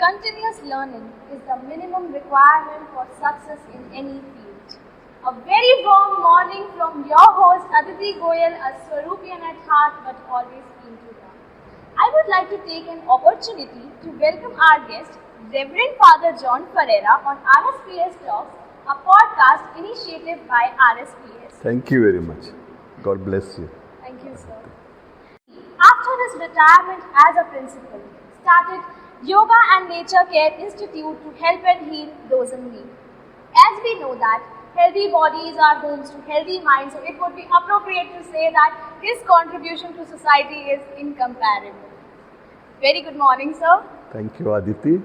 continuous learning is the minimum requirement for success in any field. A very warm morning from your host Aditi Goyal, a Swarupian at heart but always keen to learn. I would like to take an opportunity to welcome our guest, Rev.Fr John Ferreira on RSPS Talks, a podcast initiative by RSPS. Thank you very much. God bless you. Thank you, sir. After his retirement as a principal, started Yoga and Nature Care Institute to help and heal those in need. As we know that healthy bodies are homes to healthy minds, so it would be appropriate to say that his contribution to society is incomparable. Very good morning, sir. Thank you, Aditi. Thank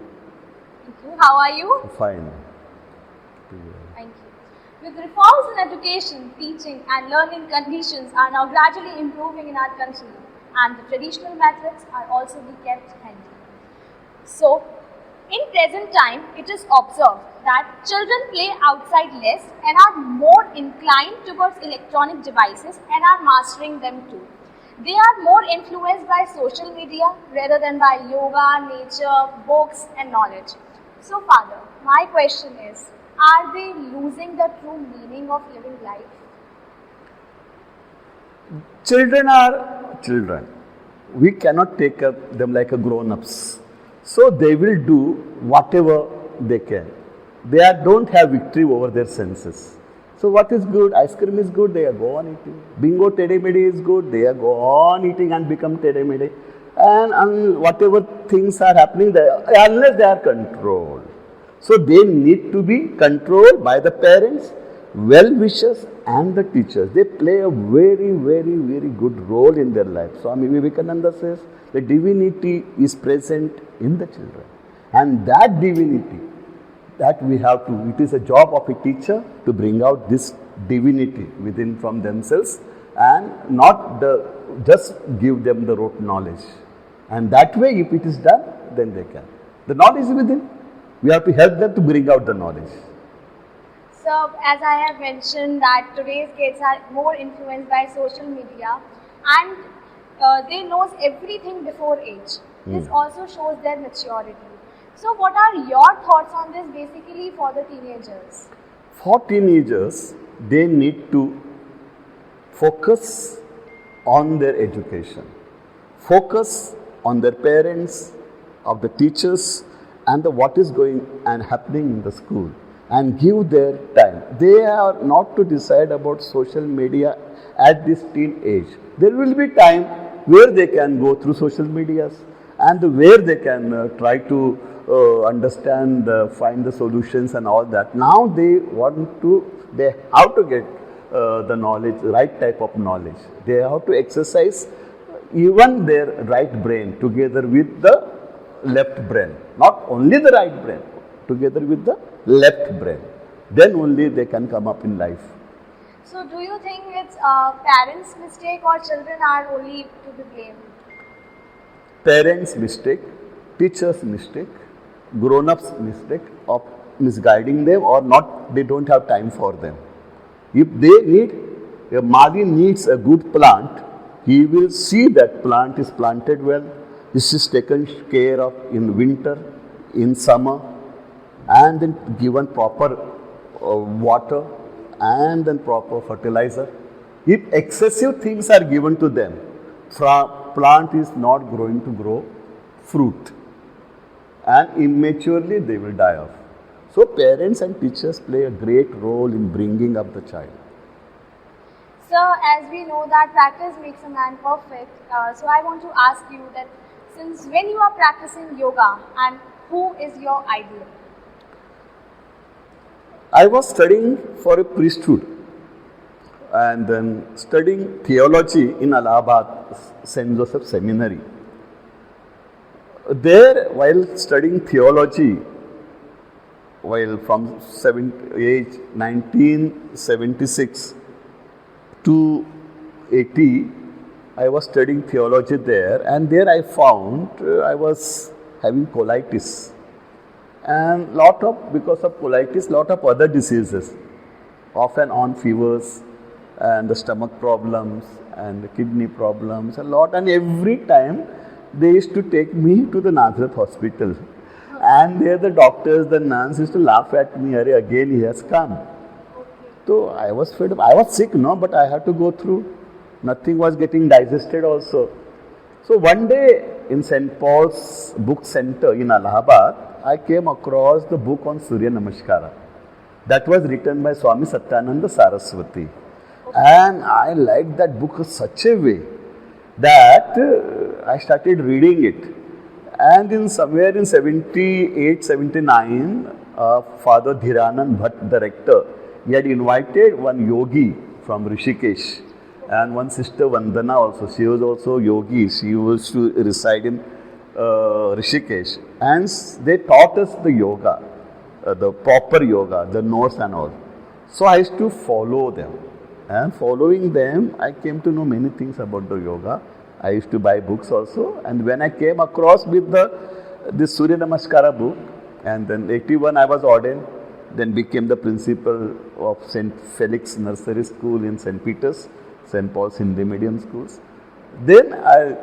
you. How are you? Fine. Thank you. With reforms in education, teaching and learning conditions are now gradually improving in our country, and the traditional methods are also be kept handy. So, in present time, it is observed that children play outside less and are more inclined towards electronic devices and are mastering them too. They are more influenced by social media rather than by yoga, nature, books and knowledge. So, Father, my question is, are they losing the true meaning of living life? Children are children. We cannot take them like a grown-ups. So they will do whatever they can. They don't have victory over their senses. So what is good? Ice cream is good, they go on eating. Bingo teddy-meddy is good, they go on eating and become teddy-meddy. And whatever things are happening there, unless they are controlled. So they need to be controlled by the parents, well-wishers and the teachers. They play a very, very, very good role in their life. Swami Vivekananda says the divinity is present in the children. And that divinity, that we have to, it is a job of a teacher to bring out this divinity within from themselves and not just give them the rote knowledge. And that way, if it is done, then they can. The knowledge is within. We have to help them to bring out the knowledge. So, as I have mentioned that today's kids are more influenced by social media and they knows everything before age. This also shows their maturity. So, what are your thoughts on this basically for the teenagers? For teenagers, they need to focus on their education, focus on their parents, of the teachers, and what is going and happening in the school, and give their time. They are not to decide about social media at this teen age. There will be time where they can go through social medias and where they can try to understand, find the solutions and all that. Now they have to get the knowledge, right type of knowledge. They have to exercise even their right brain together with the left brain. Not only the right brain, together with the left brain. Then only they can come up in life. So do you think it's parents' mistake or children are only to be blamed? Parents' mistake, teachers' mistake, grown-ups' mistake of misguiding them or not, they don't have time for them. If they need, a Mali needs a good plant, he will see that plant is planted well, this is taken care of in winter, in summer, and then given proper water and then proper fertilizer. If excessive things are given to them, plant is not going to grow fruit and immaturely they will die off. So parents and teachers play a great role in bringing up the child. So as we know that practice makes a man perfect, so I want to ask you that since when you are practicing yoga and who is your idol? I was studying for a priesthood and then studying theology in Allahabad, St. Joseph Seminary. There, while studying theology, while from age 1976 to 80, I was studying theology there, and there I found I was having colitis. And because of colitis, lot of other diseases, off and on fevers, and the stomach problems, and the kidney problems, a lot. And every time they used to take me to the Nazareth hospital. And there the doctors, the nuns used to laugh at me, "Arey, again he has come." So I was fed up. I was sick, no, but I had to go through. Nothing was getting digested also. So one day in St. Paul's Book Center in Allahabad, I came across the book on Surya Namaskara. That was written by Swami Satyananda Saraswati. And I liked that book in such a way that I started reading it. And in somewhere in 78, 79, Father Dhiranand Bhatt, the rector, he had invited one yogi from Rishikesh and one sister Vandana also. She was also yogi. She used to reside in Rishikesh. And they taught us the yoga, the proper yoga, the notes and all. So I used to follow them. And following them, I came to know many things about the yoga. I used to buy books also. And when I came across with this Surya Namaskara book, and then 81 I was ordained, then became the principal of St. Felix Nursery School in St. Peter's, St. Paul's Hindi Medium Schools. Then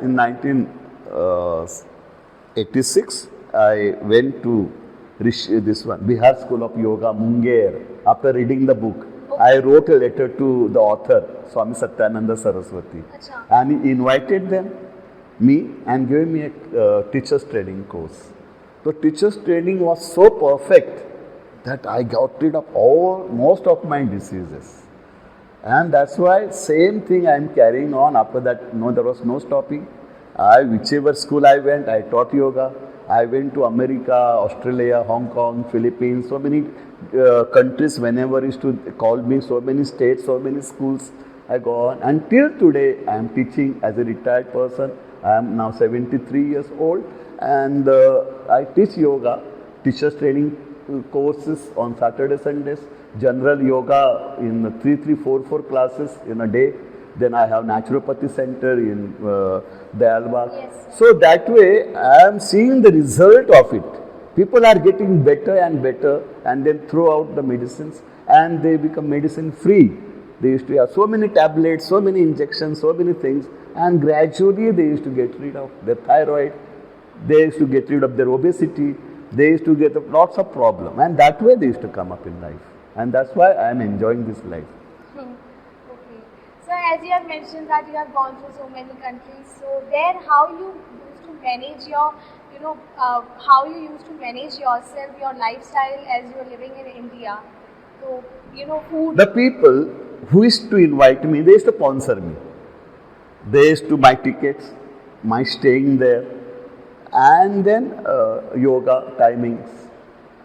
in 1986, I went to Bihar School of Yoga, Munger. After reading the book, I wrote a letter to the author, Swami Satyananda Saraswati. Achha. And he invited me and gave me a teacher's training course. The teacher's training was so perfect that I got rid of most of my diseases. And that's why same thing I am carrying on. After that, no, there was no stopping. Whichever school I went, I taught yoga. I went to America, Australia, Hong Kong, Philippines, so many countries. Whenever used to call me, so many states, so many schools, I go on. Until today, I am teaching as a retired person. I am now 73 years old, and I teach yoga, teachers training courses on Saturday, Sundays, general yoga in 3-3-4 classes in a day. Then I have naturopathy center in Dayalbagh. Yes. So that way, I am seeing the result of it. People are getting better and better, and then throw out the medicines, and they become medicine free. They used to have so many tablets, so many injections, so many things, and gradually they used to get rid of their thyroid. They used to get rid of their obesity. They used to get lots of problems, and that way they used to come up in life. And that's why I am enjoying this life. Okay. So as you have mentioned that you have gone through so many countries, so there how you used to manage your, how you used to manage yourself, your lifestyle as you were living in India. So, food. The people who used to invite me, they used to sponsor me. They used to buy tickets, my staying there, and then yoga timings.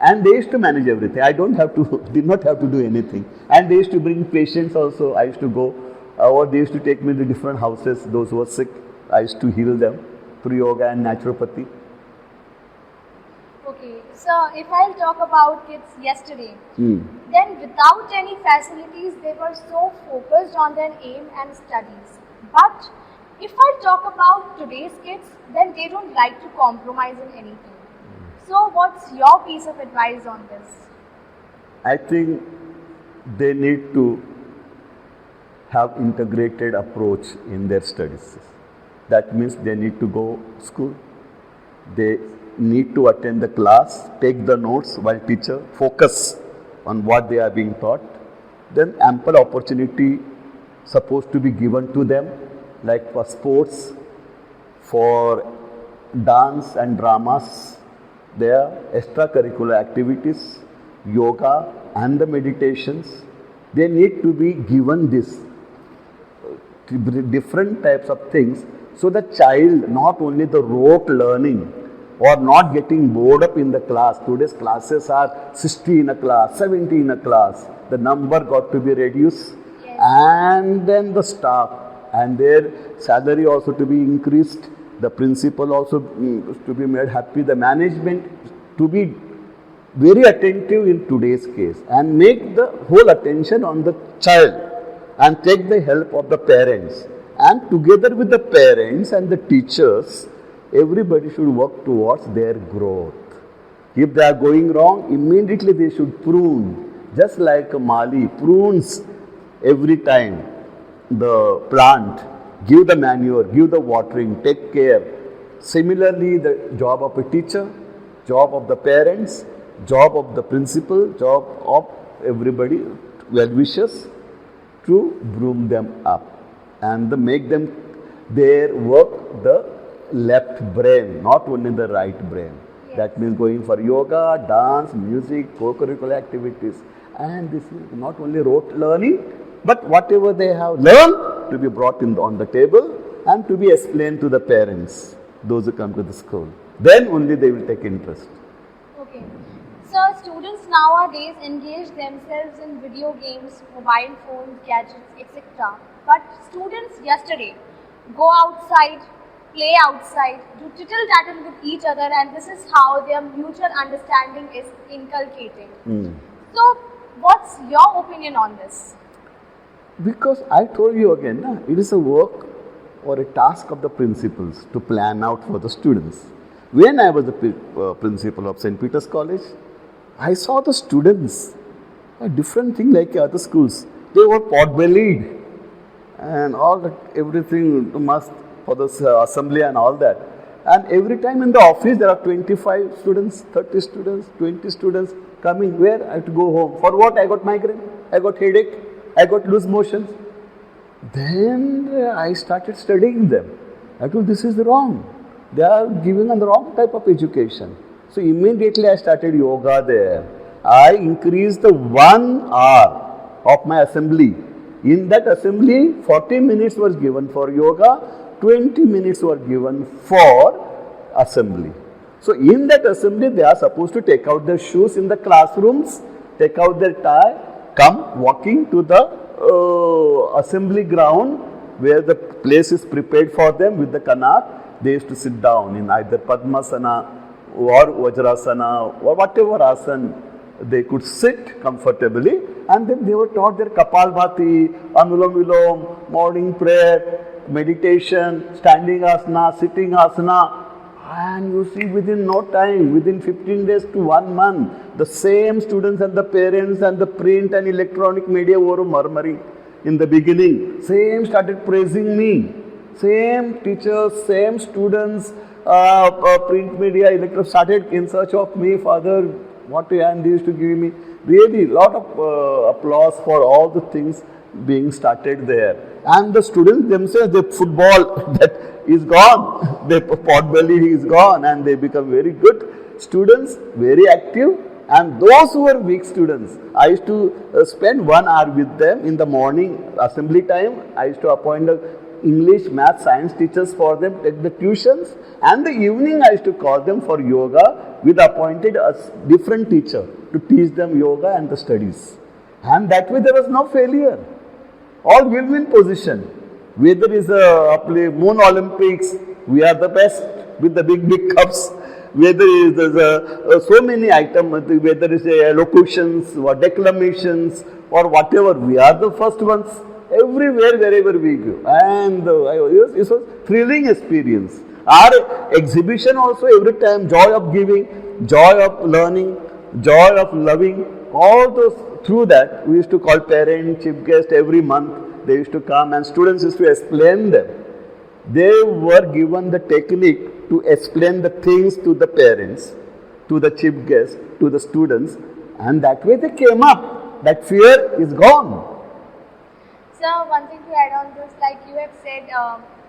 And they used to manage everything. I did not have to do anything. And they used to bring patients also. I used to go, or they used to take me to different houses. Those who were sick, I used to heal them through yoga and naturopathy. Okay, so if I'll talk about kids yesterday, Hmm. then without any facilities, they were so focused on their aim and studies. But if I talk about today's kids, then they don't like to compromise in anything. So what's your piece of advice on this? I think they need to have integrated approach in their studies. That means they need to go school. They need to attend the class, take the notes while teacher, focus on what they are being taught. Then ample opportunity supposed to be given to them, like for sports, for dance and dramas, their extracurricular activities, yoga and the meditations. They need to be given this different types of things, so the child not only the rote learning or not getting bored up in the class. Today's classes are 60 in a class, 70 in a class. The number got to be reduced. Yes. And then the staff and their salary also to be increased. The principal also to be made happy. The management to be very attentive in today's case and make the whole attention on the child and take the help of the parents. And together with the parents and the teachers, everybody should work towards their growth. If they are going wrong, immediately they should prune. Just like a mali prunes every time the plant, give the manure, give the watering, take care. Similarly, the job of a teacher job of the parents, job of the principal, job of everybody, well-wishers, to groom them up and make them their work the left brain, not only the right brain. Yes. That means going for yoga, dance, music, co-curricular activities. And this is not only rote learning, but whatever they have learned to be brought in on the table and to be explained to the parents, those who come to the school. Then only they will take interest. Okay. So students nowadays engage themselves in video games, mobile phones, gadgets, etc. But students yesterday go outside, play outside, do tittle-tattle with each other, and this is how their mutual understanding is inculcated. So, what's your opinion on this? Because I told you again, it is a work or a task of the principals to plan out for the students. When I was the principal of St. Peter's College, I saw the students, a different thing like other schools. They were pot-bellied and all that, everything must for the assembly and all that. And every time in the office there are 25 students, 30 students, 20 students coming. Where? I have to go home. For what? I got migraine, I got headache, I got loose motions. Then I started studying them. I told this is wrong. They are giving the wrong type of education. So immediately I started yoga there. I increased the 1 hour of my assembly. In that assembly, 40 minutes was given for yoga, 20 minutes were given for assembly. So in that assembly, they are supposed to take out their shoes in the classrooms, take out their tie, come walking to the assembly ground where the place is prepared for them with the kanak. They used to sit down in either Padmasana or Vajrasana or whatever asana they could sit comfortably, and then they were taught their Kapalbhati, Anulam Vilom, morning prayer, meditation, standing asana, sitting asana, and you see within no time, within 15 days to 1 month, the same students and the parents and the print and electronic media were murmuring in the beginning. Same started praising me. Same teachers, same students, print media, electronic started in search of me, Father, what and they used to give me. Really, lot of applause for all the things being started there. And the students themselves, the football that is gone, the pot belly is gone, and they become very good students, very active. And those who were weak students, I used to spend 1 hour with them in the morning assembly time. I used to appoint English, math, science teachers for them, take the tuitions, and the evening I used to call them for yoga with appointed a different teacher to teach them yoga and the studies. And that way there was no failure. All win-win position. Whether it's a Moon Olympics, we are the best with the big cups. Whether there's so many items, whether it's elocutions or declamations or whatever, we are the first ones. Everywhere, wherever we go. And it was a thrilling experience. Our exhibition also every time, joy of giving, joy of learning, joy of loving, all those, through that, we used to call parent, chief guest every month. They used to come and students used to explain them. They were given the technique to explain the things to the parents, to the chief guest, to the students, and that way they came up. That fear is gone. So one thing to add on this, like you have said,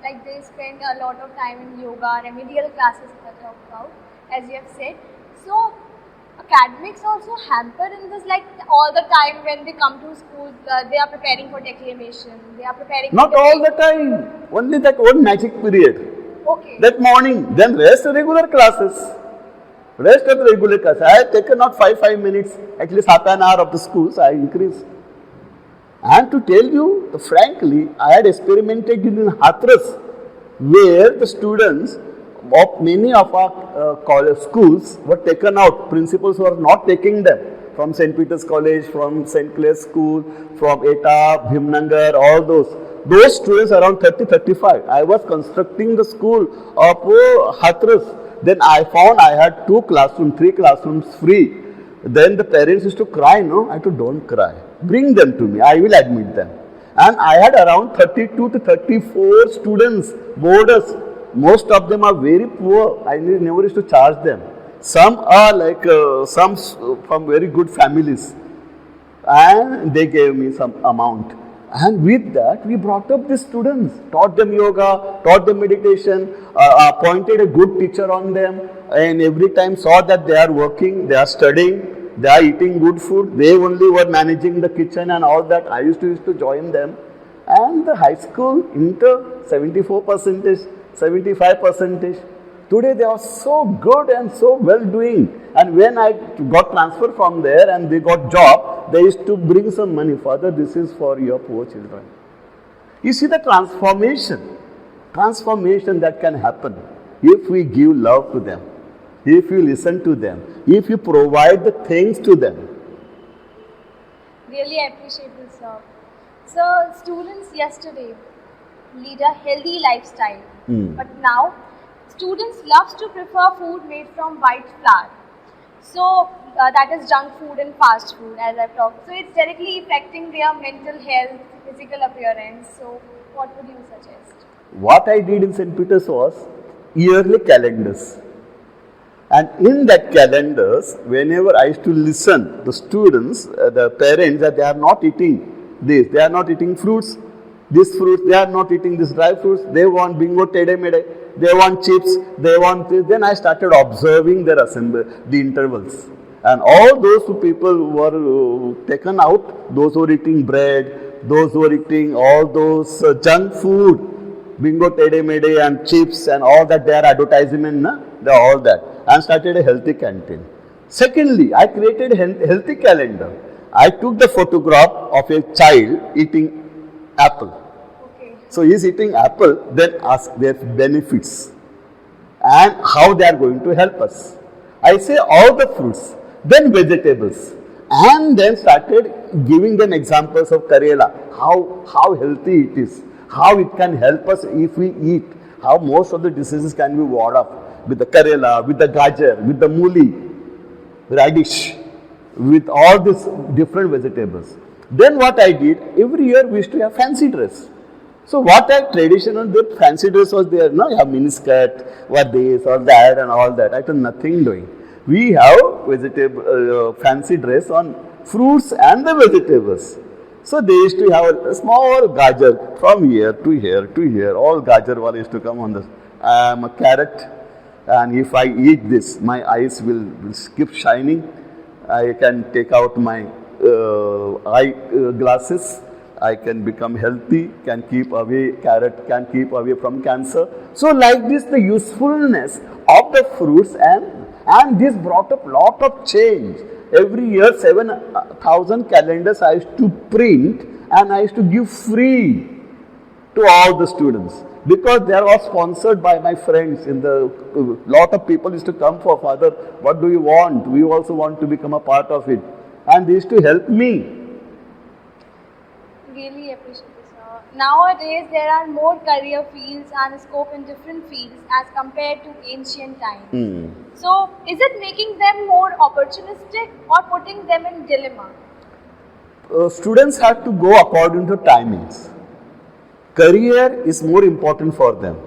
like they spend a lot of time in yoga, remedial classes that I talked about, as you have said. So academics also hamper in this, like all the time when they come to school, they are preparing for declamation, they are preparing not all the time, only that one magic period. Okay. That morning, then rest regular classes. Rest of the regular classes. I have taken not 5 minutes, at least half an hour of the schools, I increased. And to tell you, frankly, I had experimented in Hathras, where the students of many of our college schools were taken out. Principals were not taking them from St. Peter's College, from St. Clair's School, from ETA, Bhimnagar, all those. Those students around 30-35. I was constructing the school of Hathras. Then I found I had 3 classrooms free. Then the parents used to cry, no? I told, don't cry. Bring them to me, I will admit them. And I had around 32 to 34 students, boarders. Most of them are very poor. I never used to charge them. Some are like from very good families, and they gave me some amount. And with that, we brought up the students, taught them yoga, taught them meditation, appointed a good teacher on them, and every time saw that they are working, they are studying, they are eating good food. They only were managing the kitchen and all that. I used to join them. And the high school, inter, 74%, 75%. Today they are so good and so well doing. And when I got transferred from there and they got job, they used to bring some money. Father, this is for your poor children. You see the transformation that can happen if we give love to them, if you listen to them, if you provide the things to them. Really appreciate this, sir. So, students yesterday lead a healthy lifestyle, but now students love to prefer food made from white flour. So, that is junk food and fast food, as I've talked. So, it's directly affecting their mental health, physical appearance. So, what would you suggest? What I did in St. Peter's was yearly calendars. And in that calendars, whenever I used to listen, the students, the parents, that they are not eating this, they are not eating fruits, these fruits, they are not eating these dry fruits, they want bingo tede mede, they want chips, they want this. Then I started observing their assembly, the intervals. And all those people were taken out, those who were eating bread, those who were eating all those junk food, bingo tede mede and chips and all that, their advertisement, they all that. And started a healthy canteen. Secondly, I created a healthy calendar. I took the photograph of a child eating apple. Okay. So he is eating apple, then ask their benefits and how they are going to help us. I say all the fruits, then vegetables, and then started giving them examples of Karela, how healthy it is, how it can help us if we eat, how most of the diseases can be warded off with the Karela, with the Gajar, with the Muli, radish, with all these different vegetables. Then what I did, every year we used to have fancy dress. So what I traditional, the fancy dress was there, no, you have miniskirt, what this or that and all that. I told nothing doing. We have vegetable fancy dress on fruits and the vegetables. So they used to have a small gajar from here to here to here. All gajar wala used to come on the a carrot, and if I eat this, my eyes will keep shining. I can take out my eye glasses. I can become healthy, can keep away, carrot can keep away from cancer. So like this, the usefulness of the fruits and this brought up lot of change. Every year 7,000 calendars I used to print and I used to give free to all the students. Because they are sponsored by my friends. In the lot of people used to come for, Father, what do you want? We also want to become a part of it. And they used to help me. Really appreciate this, sir. Nowadays, there are more career fields and scope in different fields as compared to ancient times. So, is it making them more opportunistic or putting them in dilemma? Students have to go according to timings. Career is more important for them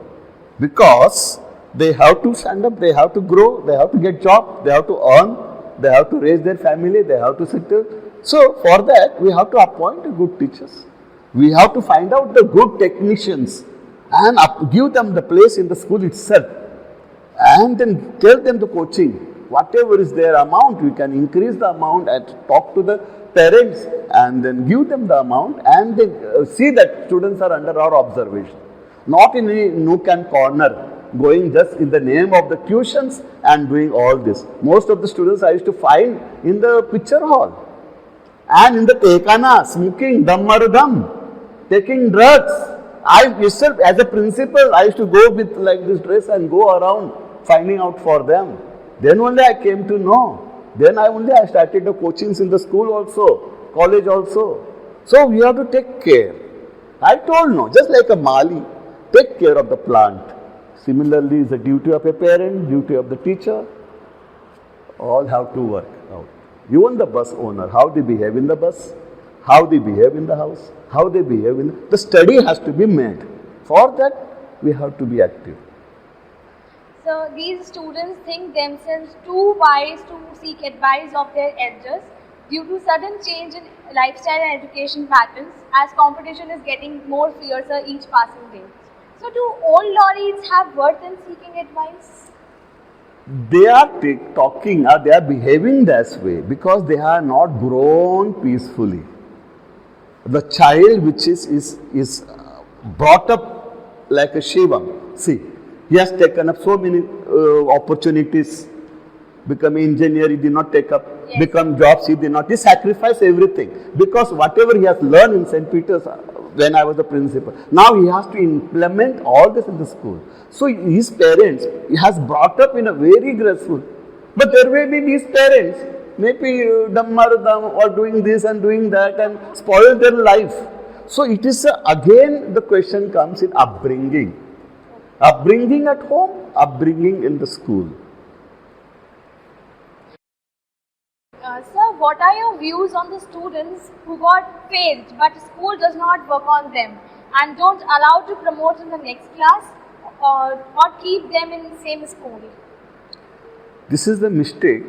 because they have to stand up, they have to grow, they have to get job, they have to earn, they have to raise their family, they have to settle. So for that, we have to appoint good teachers. We have to find out the good technicians and give them the place in the school itself. And then tell them the coaching. Whatever is their amount, we can increase the amount and talk to the parents and then give them the amount and then see that students are under our observation. Not in any nook and corner, going just in the name of the tuitions and doing all this. Most of the students I used to find in the picture hall. And in the tekana, smoking, dam, taking drugs. I myself, as a principal, I used to go with like this dress and go around finding out for them. Then only I came to know. Then I started the coachings in the school also, college also. So we have to take care. I told no, just like a Mali, take care of the plant. Similarly, is the duty of a parent, duty of the teacher. All have to work out. Even the bus owner, how they behave in the bus, how they behave in the house, how they behave in the study has to be made. For that, we have to be active. So these students think themselves too wise to seek advice of their elders due to sudden change in lifestyle and education patterns as competition is getting more fiercer each passing day. So do old laureates have worth in seeking advice? They are talking or they are behaving this way because they are not grown peacefully. The child which is brought up like a Shivam. See, he has taken up so many opportunities. Become engineer, he did not take up. Yes. Become jobs, he did not. He sacrificed everything because whatever he has learned in St. Peter's when I was the principal, now he has to implement all this in the school. So his parents, he has brought up in a very graceful. But there may be these parents, maybe dammardam or doing this and doing that and spoil their life. So it is again the question comes in upbringing. Upbringing at home, upbringing in the school. Sir, what are your views on the students who got failed but school does not work on them and don't allow to promote in the next class or keep them in the same school? This is the mistake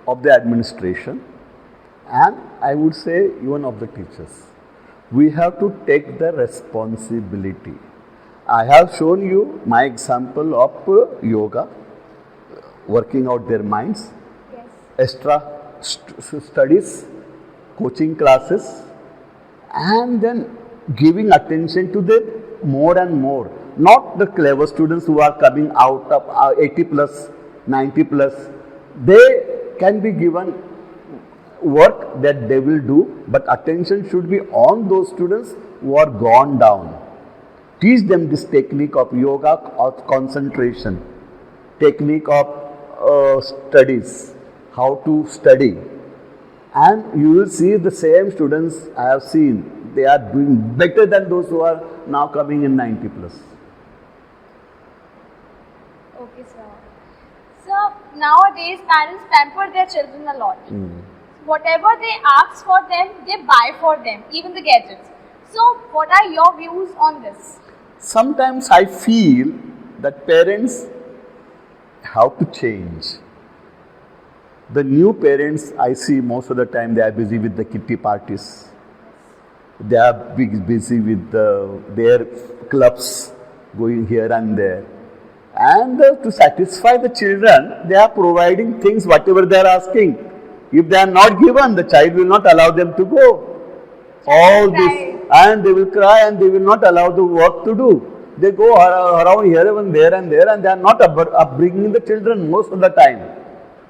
of the administration and I would say even of the teachers. We have to take the responsibility. I have shown you my example of yoga, working out their minds, Yes. extra studies, coaching classes, and then giving attention to them more and more. Not the clever students who are coming out of 80 plus, 90 plus. They can be given work that they will do, but attention should be on those students who are gone down. Teach them this technique of yoga of concentration, technique of studies, how to study. And you will see the same students I have seen, they are doing better than those who are now coming in 90 plus. Okay, sir. So nowadays parents pamper their children a lot. Whatever they ask for them, they buy for them, even the gadgets. So what are your views on this? Sometimes I feel that parents have to change. The new parents I see most of the time they are busy with the kitty parties. They are busy with their clubs going here and there. And to satisfy the children, they are providing things whatever they are asking. If they are not given, the child will not allow them to go. All this, and they will cry and they will not allow the work to do. They go around here and there and they are not upbringing the children most of the time.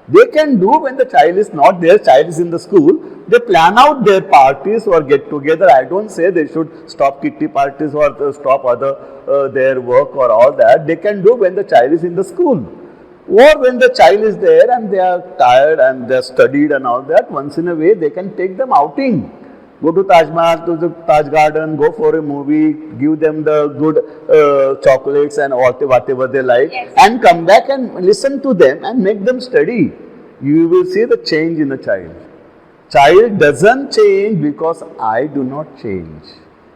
They can do when the child is not there, child is in the school, they plan out their parties or get together. I don't say they should stop kitty parties or stop their work or all that. They can do when the child is in the school. Or when the child is there and they are tired and they are studied and all that, once in a way they can take them outing. Go to Taj Mahal, to the Taj Garden, go for a movie, give them the good chocolates and whatever they like, Yes. and come back and listen to them and make them study. You will see the change in a child. Child doesn't change because I do not change.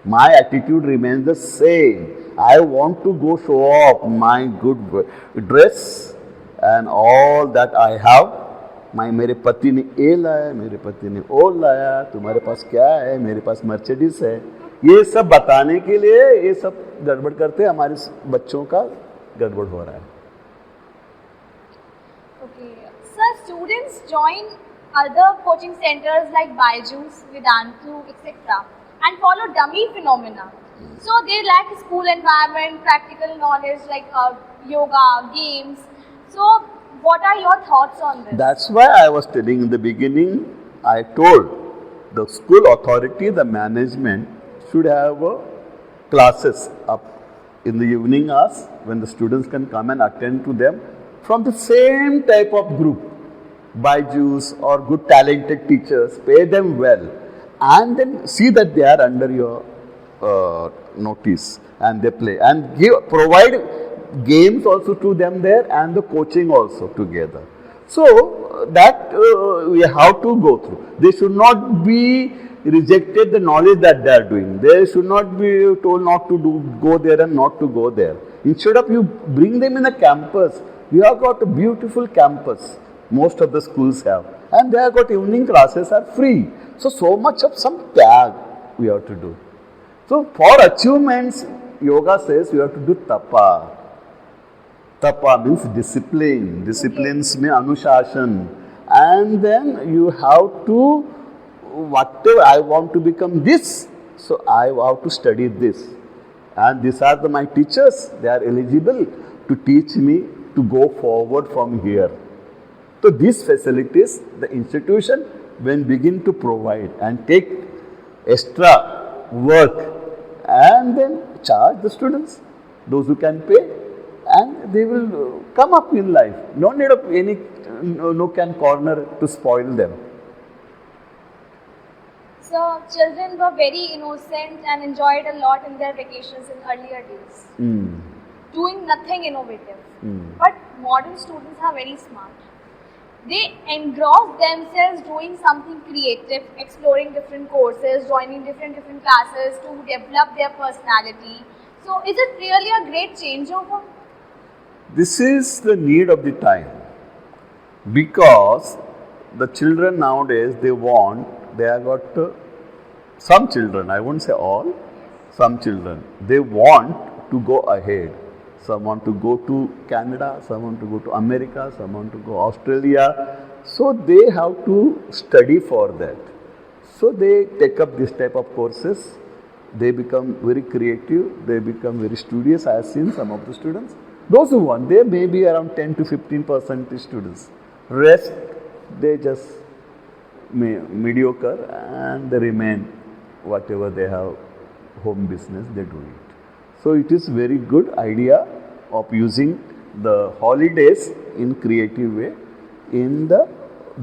My attitude remains the same. I want to go show off my good dress and all that I have. मेरे पति ने ए लाया, मेरे पति ने ओ लाया, तुम्हारे पास क्या है, मेरे पास मर्सिडीज है. ये सब बताने के लिए ये सब गड़बड़ करते हैं, हमारे बच्चों का गड़बड़ हो रहा है. Okay. Sir, students join other coaching centers like Byju's, Vedantu, etc. and follow dummy phenomena. So they lack school environment, practical knowledge like yoga, games. So what are your thoughts on this? That's why I was telling in the beginning, I told the school authority, the management should have classes up in the evening hours when the students can come and attend to them from the same type of group, Byju's or good talented teachers, pay them well and then see that they are under your notice and they play and provide games also to them there and the coaching also together. So that we have to go through. They should not be rejected the knowledge that they are doing. They should not be told not to go there and not to go there. Instead of you bring them in a campus, we have got a beautiful campus. Most of the schools have. And they have got evening classes are free. So much of some tag we have to do. So for achievements, yoga says you have to do tapa. Tapa means discipline. Disciplines mean anushasana. And then you have to, whatever I want to become this, so I have to study this. And these are my teachers. They are eligible to teach me to go forward from here. So these facilities, the institution when begin to provide and take extra work and then charge the students, those who can pay, and they will come up in life. No need of any nook and corner to spoil them. So children were very innocent and enjoyed a lot in their vacations in earlier days, doing nothing innovative. But modern students are very smart. They engross themselves doing something creative, exploring different courses, joining different classes to develop their personality. So is it really a great changeover? This is the need of the time, because the children nowadays, they have got some children, I won't say all, some children, they want to go ahead. Some want to go to Canada, some want to go to America, some want to go Australia. So they have to study for that. So they take up this type of courses. They become very creative, they become very studious. I have seen some of the students. Those who want, they may be around 10 to 15% students. Rest, they just mediocre and they remain whatever they have home business, they do it. So it is very good idea of using the holidays in creative way in the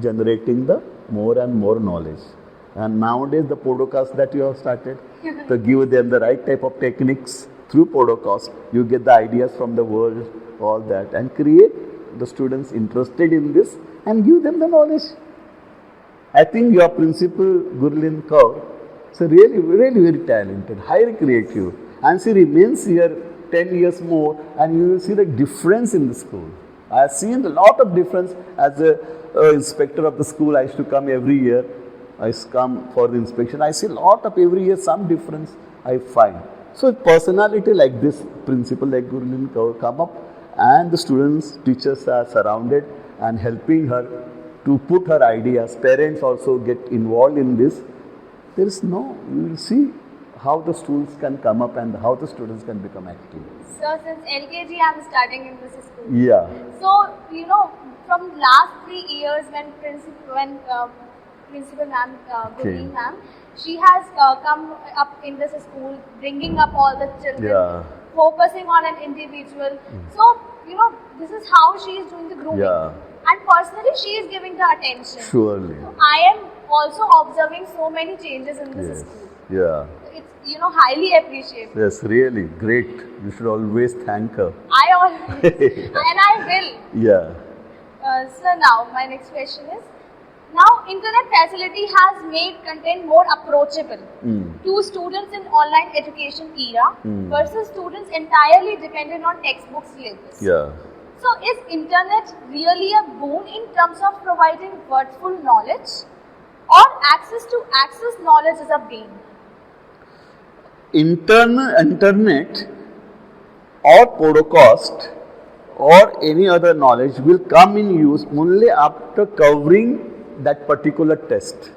generating the more and more knowledge. And nowadays the podcast that you have started to give them the right type of techniques through podcast, you get the ideas from the world, all that, and create the students interested in this and give them the knowledge. I think your principal Gurlin Kaur is really very talented, highly creative, and she remains here 10 years more, and you will see the difference in the school. I have seen a lot of difference as a inspector of the school. I used to come every year. I used to come for the inspection. I see a lot of every year some difference I find. So personality like this, principal like Gurlin Kaur come up, and the students, teachers are surrounded and helping her to put her ideas. Parents also get involved in this. There is no, you will see how the students can come up and how the students can become active. So since LKG I am studying in this school. Yeah. So from last 3 years when principal ma'am, Gurleen ma'am, she has come up in this school, bringing up all the children, focusing on an individual. So this is how she is doing the grooming. Yeah. And personally, she is giving the attention. Surely. So I am also observing so many changes in this school. Yeah. It's highly appreciated. Yes, really great. You should always thank her. I always and I will. Yeah. So now my next question is, now internet facility has made content more approachable to students in online education era versus students entirely dependent on textbook syllabus. Yeah. So is internet really a boon in terms of providing worthful knowledge, or access knowledge is a bane? Internet or podcast or any other knowledge will come in use only after covering that particular test.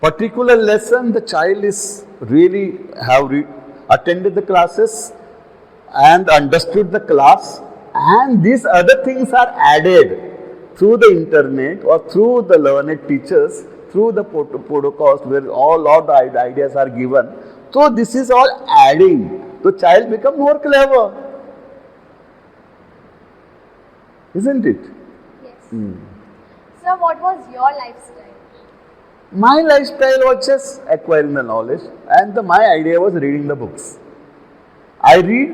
Particular lesson, the child is really have attended the classes and understood the class, and these other things are added through the internet or through the learned teachers, through the podcast where all the ideas are given. So this is all adding. The child become more clever. Isn't it? Yes. So what was your lifestyle? My lifestyle was just acquiring the knowledge, and my idea was reading the books. I read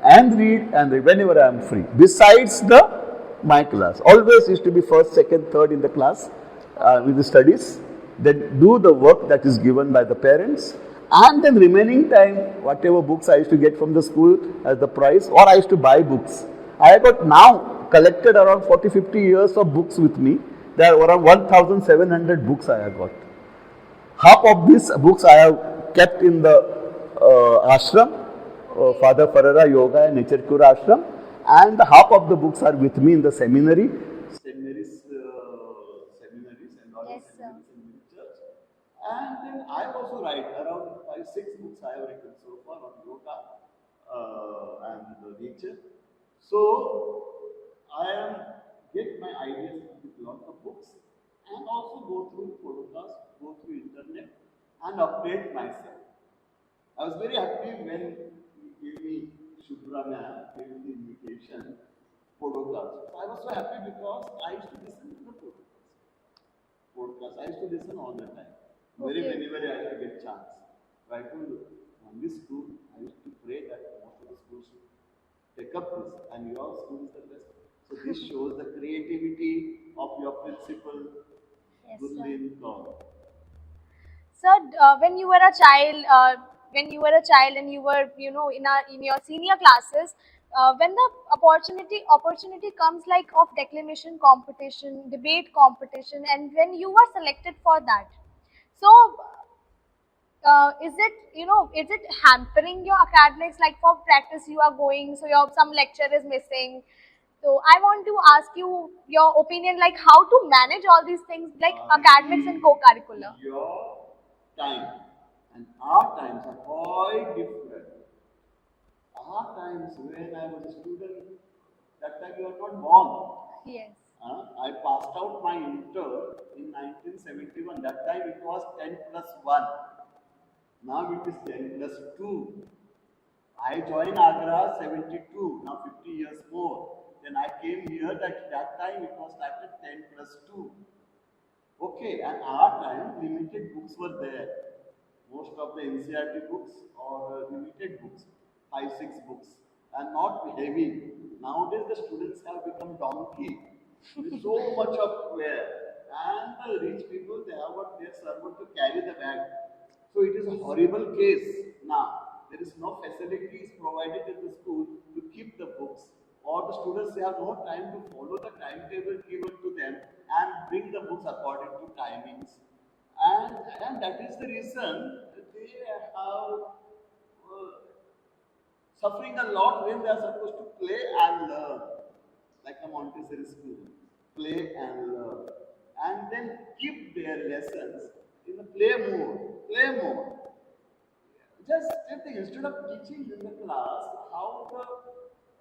whenever I am free. Besides my class, always used to be first, second, third in the class with the studies. Then do the work that is given by the parents, And then remaining time, whatever books I used to get from the school as the prize, or I used to buy books. I have got now collected around 40-50 years of books with me. There are around 1,700 books I have got. Half of these books I have kept in the ashram, Father Ferreira Yoga and Nature Cure ashram, and half of the books are with me in the seminary. St. Mary's seminaries and all Yes, sir. seminaries in the church. And then I also write around 5-6 books I have written so far on yoga and nature. So I am get my ideas with lot of books and also go through podcasts, go through internet and update myself. I was very happy when he gave me Shubhrama, gave me the invitation podcast. I was so happy because I used to listen to the podcast. I used to listen all the time. Very Okay. whenever I used to get chance. Right to on this school, I used to pray that most of the schools should take up this, and your school is the best. So this shows the creativity of your principal, Yes, sir. Gurleen Kaur. Sir, when you were a child and you were, in your senior classes, when the opportunity comes like of declamation competition, debate competition, and when you were selected for that, so is it hampering your academics? Like for practice, you are going, so your some lecture is missing. So I want to ask you your opinion, like how to manage all these things, like academics and co-curricular. Your time and our times are quite different. Our times when I was a student, that time you were not born. Yes. I passed out my inter in 1971. That time it was 10 plus 1. Now it is 10 plus 2. I joined Agra 72, now 50 years more. Then I came here, that time it was started 10 plus 2. Okay, and our time limited books were there. Most of the NCRT books or limited books, 5-6 books, and not heavy. Nowadays the students have become donkey with so much of wear, and the rich people they have got their servant to carry the bag. So it is a horrible case now. There is no facilities provided in the school to keep the books, or the students they have no time to follow the timetable given to them and bring the books according to timings. And that is the reason they have suffering a lot when they are supposed to play and learn, like a Montessori school, play and learn, and then keep their lessons in the play mode. Just instead of teaching in the class how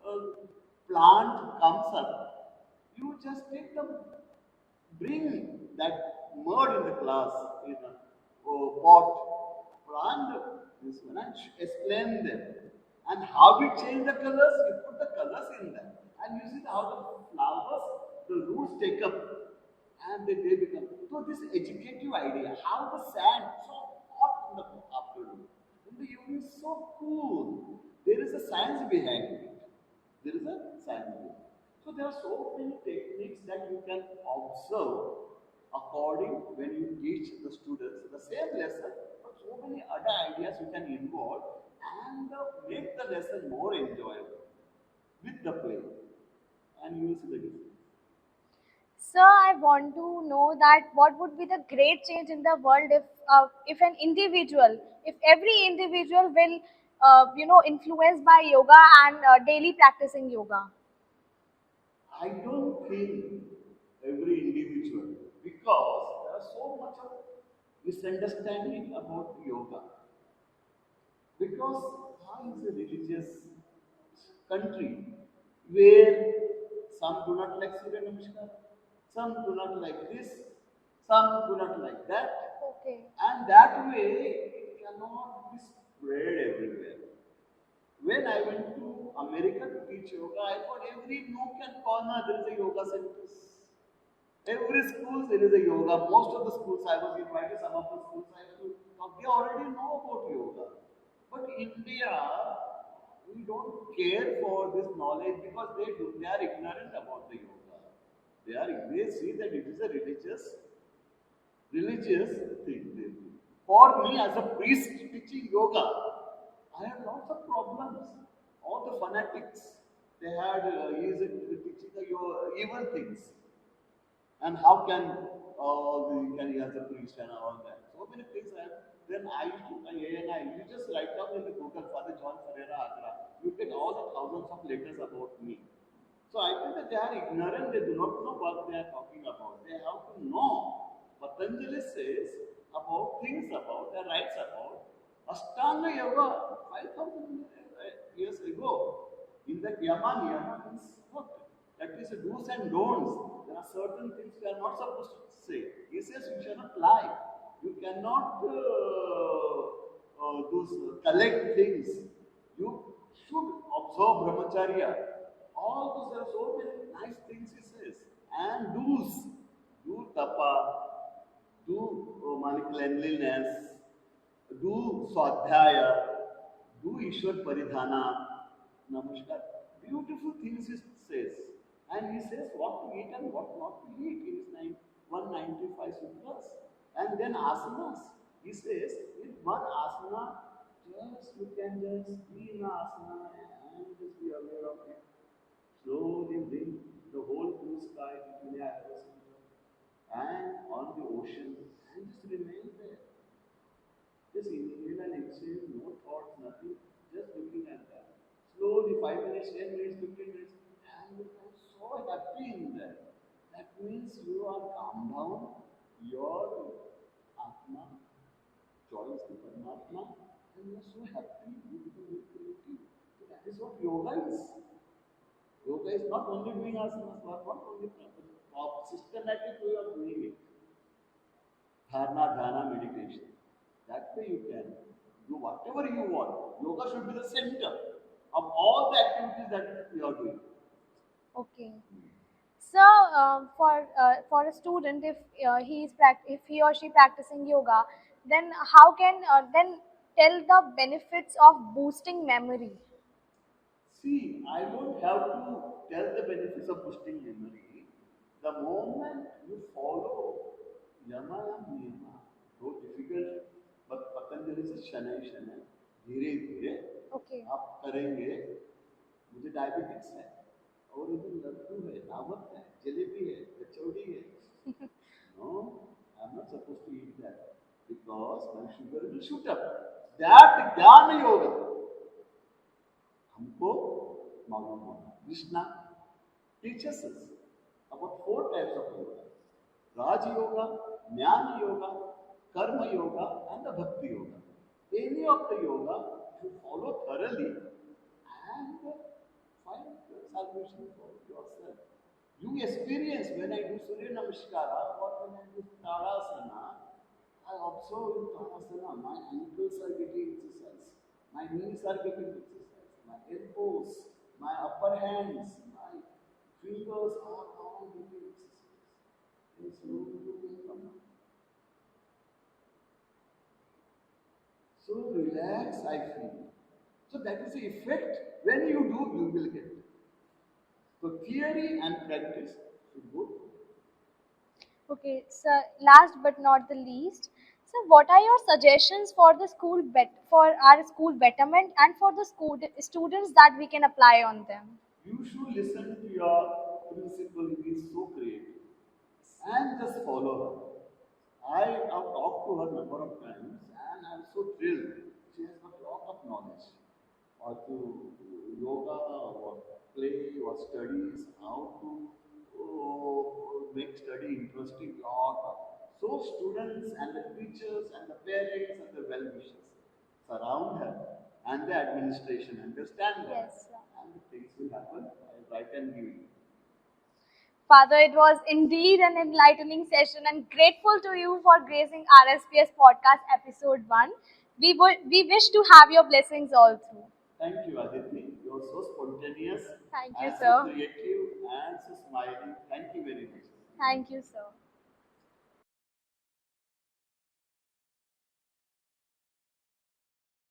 the plant comes up, you just take the bring that mud in the class in a pot, plant this one and explain them. And how we change the colors, you put the colors in them. And you see how the flowers, the roots take up and they become. So this educative idea, how the sand so hot in the afternoon, in the evening so cool. There is a science behind it. There is a science behind it. So there are so many techniques that you can observe according when you teach the students the same lesson, but so many other ideas you can involve and make the lesson more enjoyable with the play, and you will see the difference. Sir, I want to know that what would be the great change in the world if an individual, if every individual will, influenced by yoga and daily practicing yoga. I don't feel every individual because there is so much of misunderstanding about yoga. Because Bharat is a religious country where some do not like Surya Namaskar, some do not like this, some do not like that, Okay. and that way it cannot be spread everywhere. When I went to America to teach yoga, I thought every nook and corner there is a yoga center. Every school there is a yoga. Most of the schools I was invited, some of the schools I have to talk, they already know about yoga. But India, we don't care for this knowledge because they are ignorant about the yoga. They see that it is a religious thing they do. For me, as a priest teaching yoga, I had lots of problems. All the fanatics, they had teaching the evil things. And how can he as a priest and all that? So many things I have. Then I used to, you just write down in the Google, Father John Ferreira Agra, you get all the thousands of letters about me. So I think that they are ignorant, they do not know what they are talking about. They have to know. Patanjali says about things about, and writes about Ashtanga Yoga 5,000 years ago. In the Yama means what? That is do's and don'ts. There are certain things we are not supposed to say. He says you shall not lie. You cannot collect things. You should observe brahmacharya. All those, there are so many nice things he says. And do's. Do tapa, do cleanliness, do swadhyaya, do Ishwar Paridhana, Namaskar. Beautiful things he says. And he says what to eat and what not to eat in his 195 sutras. And then asanas. He says in one asana, just you can just be in asana and just be aware of it. Slowly bring the whole blue sky between your eyebrows and on the ocean and just remain there. Just inhale and exhale, no thoughts, nothing, just looking at that. Slowly, 5 minutes, 10 minutes, 15 minutes, and you are so happy in that. That means you are calmed down, your Atma joins the Paramatma, and you are so happy, you become very creative. So that is what yoga is. Yoga is not only doing asanas, not only systematic way of doing it. Dharana, dhyana, meditation. That way you can do whatever you want. Yoga should be the center of all the activities that we are doing. Okay. So, for a student, if if he or she practicing yoga, then how can then tell the benefits of boosting memory? See, I don't have to tell the benefits of boosting memory. The moment you follow yama and niyama, though difficult, but Patanjali से शनै शनै धीरे धीरे Okay. आप करेंगे. मुझे diabetics है और इधर लड्डू है, दावत है, जलेबी है, कचौड़ी है. No, I'm not supposed to eat that because my sugar will shoot up. That ज्ञान yoga हमको मालूम होना. Krishna teaches us about 4 types of yoga: Raj Yoga, Jnana Yoga, Karma Yoga, and the Bhakti Yoga. Any of the yoga you follow thoroughly and find salvation for yourself. You experience when I do Surya Namaskara or when I do Tadasana, I observe in Tadasana, my ankles are getting exercise, my knees are getting exercise, my elbows, my upper hands, my fingers are all getting exercise. And slowly come down. So relax, I feel. So that is the effect. When you do, you will get. So theory and practice should go. Okay, so last but not the least, so what are your suggestions for the for our school betterment and for the school students that we can apply on them? You should listen to your principal, he is so creative, and just follow her. I have talked to her a number of times and I'm so thrilled. She has got a lot of knowledge. Or to yoga, or play, or studies, how to make study interesting, lot of. So students and the teachers and the parents and the well-wishers surround her and the administration understand her, Yes. and the things will happen right and giving. Father, it was indeed an enlightening session and grateful to you for gracing RSPS podcast episode 1. We wish to have your blessings all through. Thank you, Aditi. You are so spontaneous Thank you, and so sir. creative and so smiling. Thank you very much. Thank you, sir.